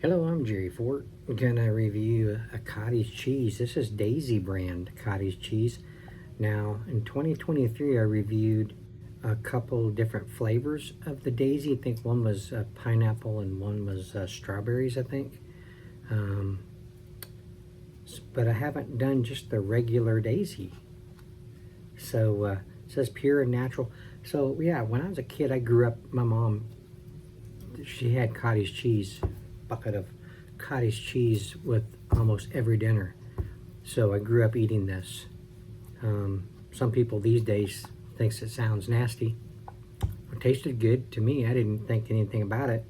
Hello, I'm Jerry Fort. I'm gonna review a cottage cheese. This is Daisy brand cottage cheese. Now, in 2023, I reviewed a couple different flavors of the Daisy. I think one was pineapple and one was strawberries, I think. But I haven't done just the regular Daisy. So it says pure and natural. So yeah, when I was a kid, I grew up, my mom, she had cottage cheese, bucket of cottage cheese with almost every dinner. So I grew up eating this. Some people these days thinks it sounds nasty. It tasted good to me. I didn't think anything about it.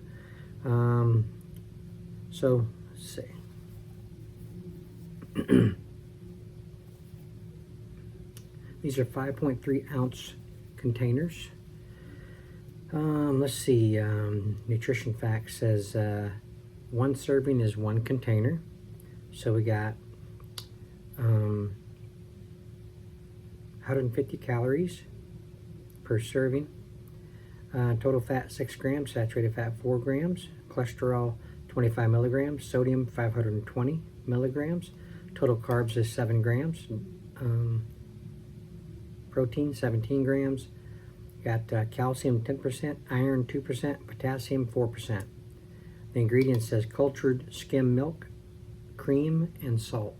So let's see. These are 5.3 ounce containers. Let's see. Nutrition fact says one serving is one container. So we got 150 calories per serving. Total fat 6 grams, saturated fat 4 grams, cholesterol 25 milligrams, sodium 520 milligrams. Total carbs is 7 grams. Protein 17 grams. Got calcium 10%, iron 2%, potassium 4%. The ingredient says cultured skim milk, cream, and salt.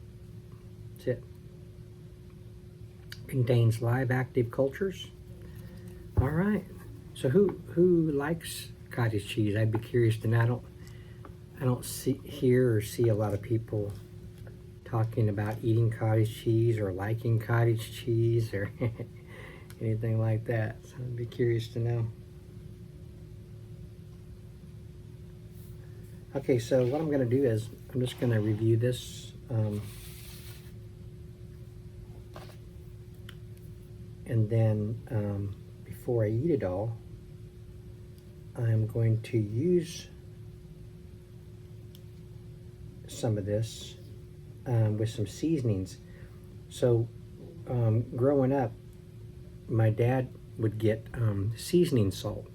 That's it. Contains live active cultures. All right. So who likes cottage cheese? I'd be curious to know. I don't hear or see a lot of people talking about eating cottage cheese or liking cottage cheese or anything like that. So I'd be curious to know. Okay, so what I'm going to do is I'm just going to review this and then before I eat it all, I'm going to use some of this with some seasonings. So growing up, my dad would get seasoning salt.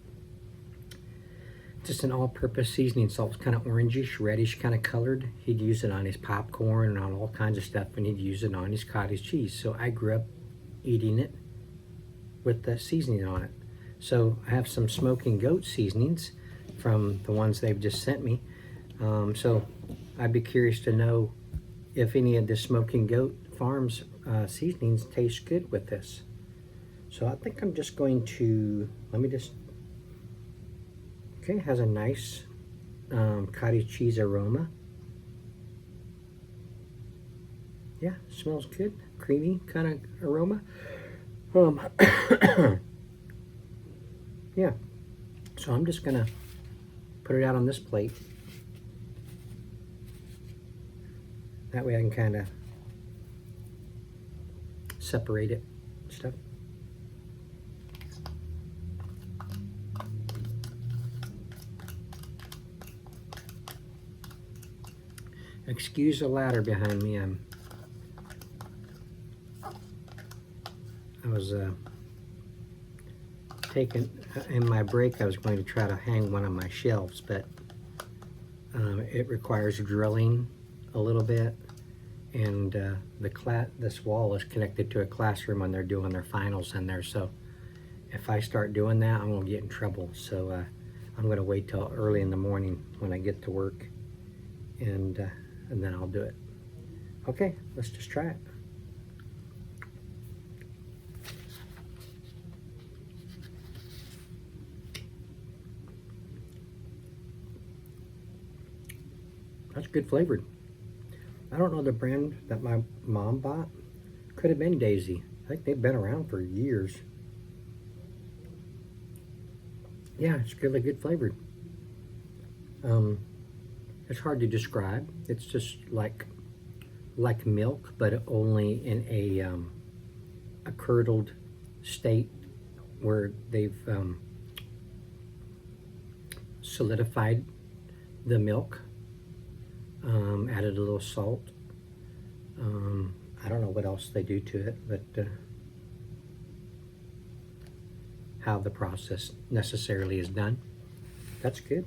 Just an all-purpose seasoning salt. It's kind of orangish, reddish kind of colored. He'd use it on his popcorn and on all kinds of stuff, and he'd use it on his cottage cheese. So I grew up eating it with the seasoning on it. So I have some smoking goat seasonings from the ones they've just sent me. So I'd be curious to know if any of the Smoking Goat Farms seasonings taste good with this. So I think I'm just going to, okay, it has a nice cottage cheese aroma. Yeah, smells good. Creamy kind of aroma. Yeah, so I'm just gonna put it out on this plate. That way I can kind of separate it stuff. Excuse the ladder behind me. I was taking, in my break I was going to try to hang one of my shelves, but it requires drilling a little bit, and this wall is connected to a classroom when they're doing their finals in there, so if I start doing that, I'm going to get in trouble. So I'm going to wait till early in the morning when I get to work, and then I'll do it. Okay, let's just try it. That's good flavored. I don't know the brand that my mom bought. Could have been Daisy. I think they've been around for years. Yeah, it's really good flavored. It's hard to describe. It's just like milk, but only in a curdled state where they've solidified the milk. Added a little salt. I don't know what else they do to it, but how the process necessarily is done. That's good.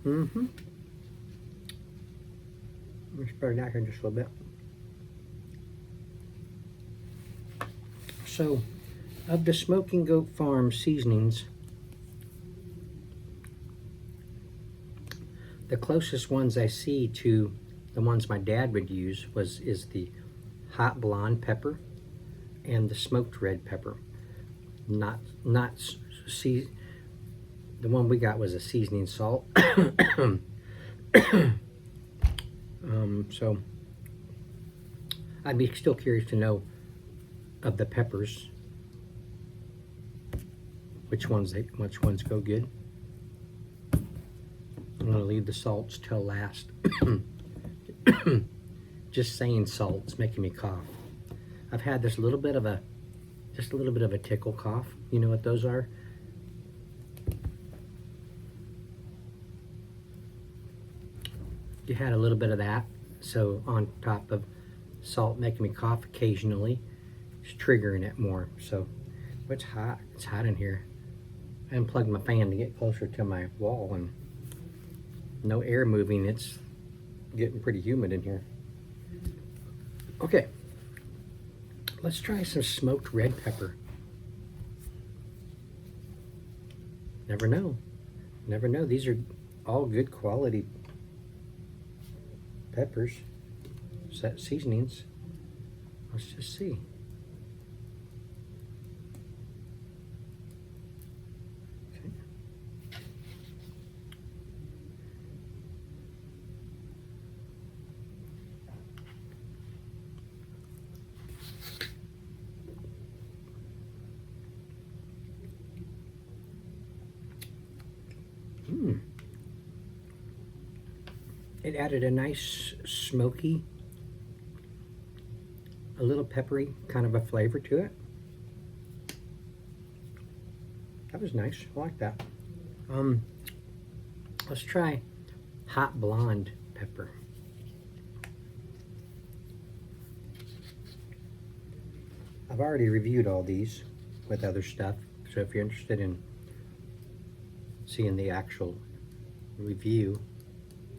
Mm-hmm. Let me spread it out here just a little bit. So, of the Smoking Goat Farm seasonings, the closest ones I see to the ones my dad would use is the hot blonde pepper and the smoked red pepper. Not see, the one we got was a seasoning salt. So I'd be still curious to know of the peppers which ones go good. I'm gonna leave the salts till last. Just saying salt's making me cough. I've had this little bit of a tickle cough. You know what those are? You had a little bit of that, so on top of salt making me cough occasionally, it's triggering it more. So it's hot. It's hot in here. I unplugged my fan to get closer to my wall, and no air moving. It's getting pretty humid in here. Okay, let's try some smoked red pepper. Never know. Never know. These are all good quality peppers, set seasonings. Let's just see. Okay. It added a nice smoky, a little peppery kind of a flavor to it. That was nice. I like that. Let's try hot blonde pepper. I've already reviewed all these with other stuff, so if you're interested in seeing the actual review,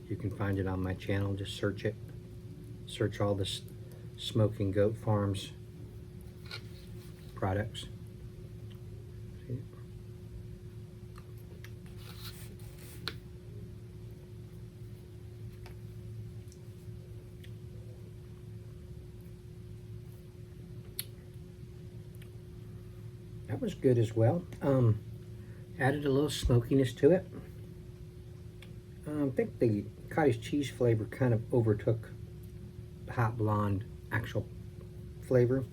you can find it on my channel. Just search it. Search all the Smoking Goat Farms products. See? That was good as well. Added a little smokiness to it. I think the cottage cheese flavor kind of overtook the hot blonde actual flavor.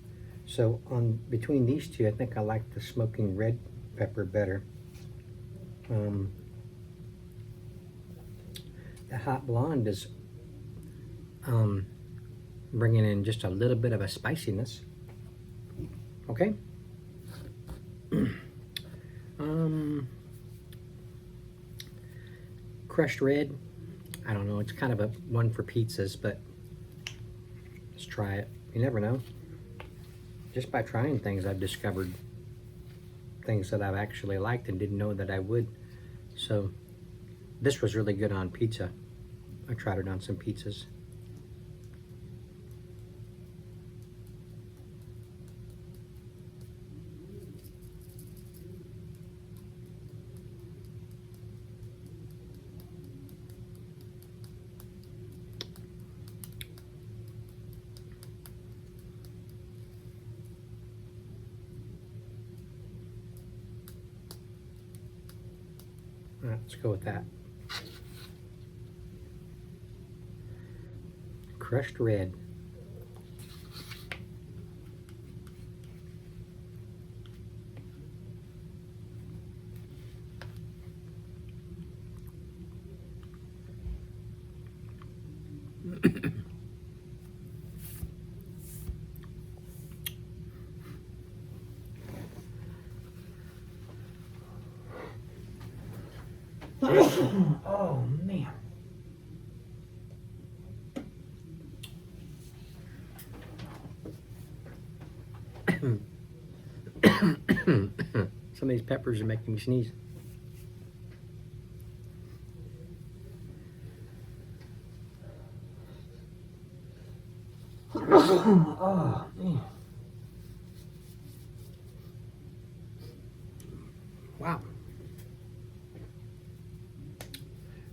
So on between these two, I think I like the smoking red pepper better. The hot blonde is bringing in just a little bit of a spiciness. Okay. Crushed red, I don't know, it's kind of a one for pizzas, but let's try it. You never know. Just by trying things, I've discovered things that I've actually liked and didn't know that I would. So this was really good on pizza. I tried it on some pizzas. All right, let's go with that. Crushed red. Oh man. Some of these peppers are making me sneeze. Oh, man. Wow.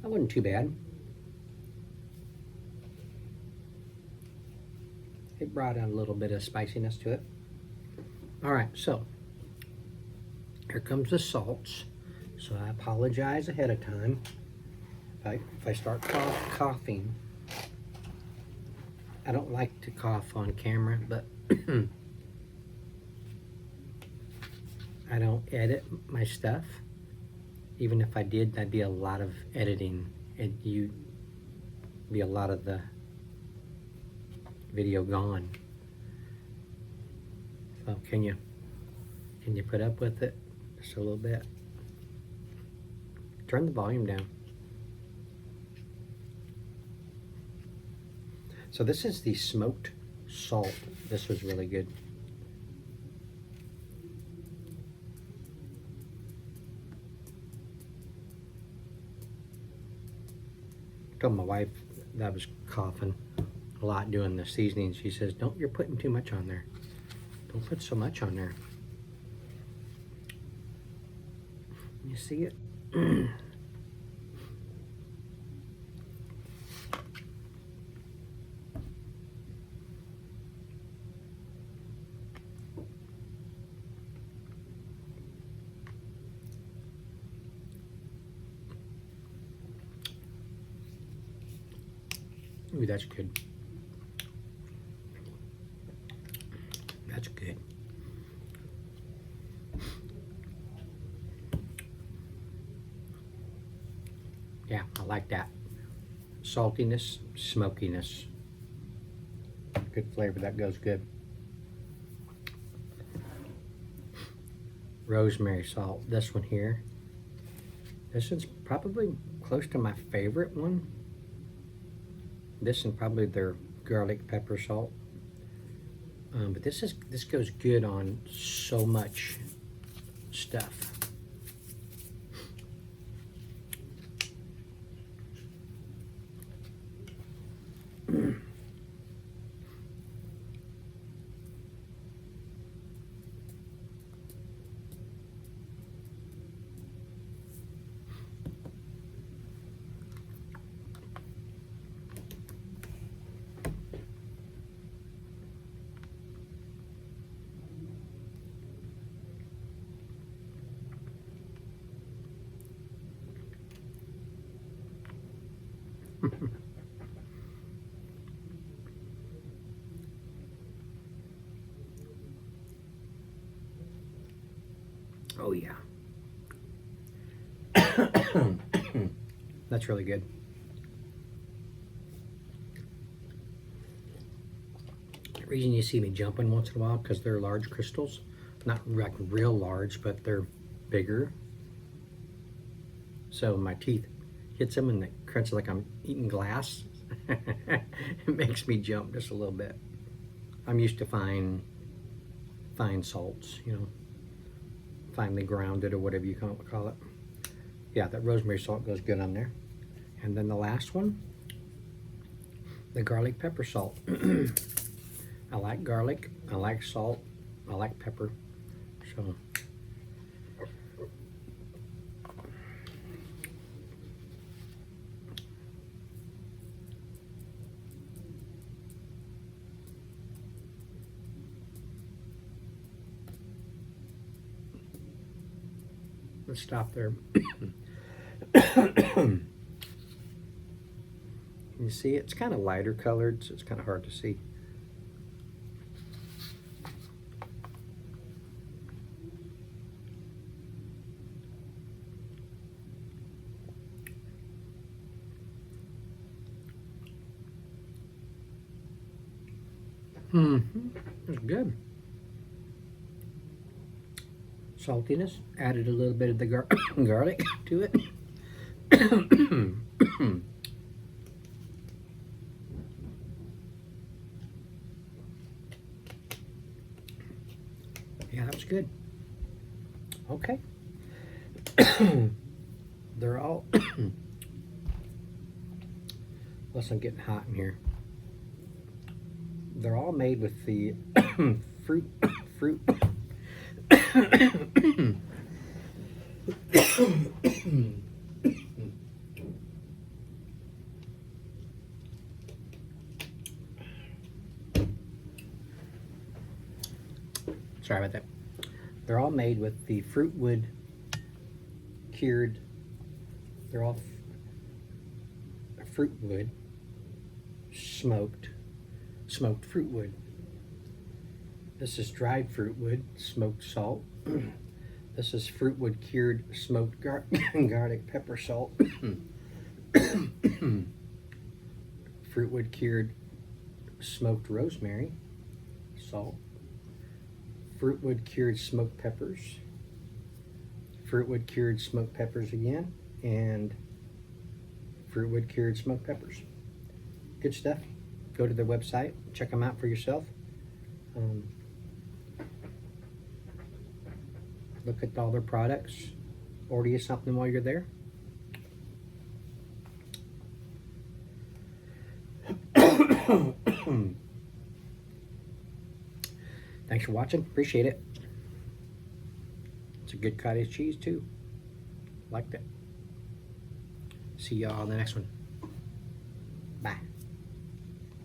That wasn't too bad. It brought out a little bit of spiciness to it. All right, so here comes the salts. So I apologize ahead of time if I start coughing. I don't like to cough on camera, but I don't edit my stuff. Even if I did, that'd be a lot of editing, and you'd be a lot of the video gone. So can you put up with it just a little bit? Turn the volume down. So this is the smoked salt. This was really good. I told my wife that I was coughing a lot doing the seasoning. She says, you're putting too much on there. Don't put so much on there. You see it? Ooh, that's good. That's good. Yeah, I like that. Saltiness, smokiness. Good flavor, that goes good. Rosemary salt, this one here. This one's probably close to my favorite one. This and probably their garlic pepper salt. But this goes good on so much stuff. Oh yeah. That's really good. The reason you see me jumping once in a while because they're large crystals. Not like real large, but they're bigger. So my teeth hits them and it crunches like I'm eating glass. It makes me jump just a little bit. I'm used to fine salts, finely grounded or whatever you call it. Yeah, that rosemary salt goes good on there. And then the last one, the garlic pepper salt. I like garlic, I like salt, I like pepper. So let's stop there. You see, it's kind of lighter colored, so it's kind of hard to see. It's good. Saltiness, added a little bit of the garlic to it. Yeah, that was good. Okay. They're all unless I'm getting hot in here. They're all made with the fruit fruit sorry about that. They're all made with the fruit wood cured. They're all fruit wood smoked fruit wood. This is dried fruit wood smoked salt. This is fruit wood cured smoked garlic pepper salt. Fruit wood cured smoked rosemary salt. Fruit wood cured smoked peppers. Fruit wood cured smoked peppers again, and fruit wood cured smoked peppers. Good stuff. Go to their website, check them out for yourself. Look at all their products. Order you something while you're there. Thanks for watching. Appreciate it. It's a good cottage cheese too. Liked it. See y'all on the next one. Bye.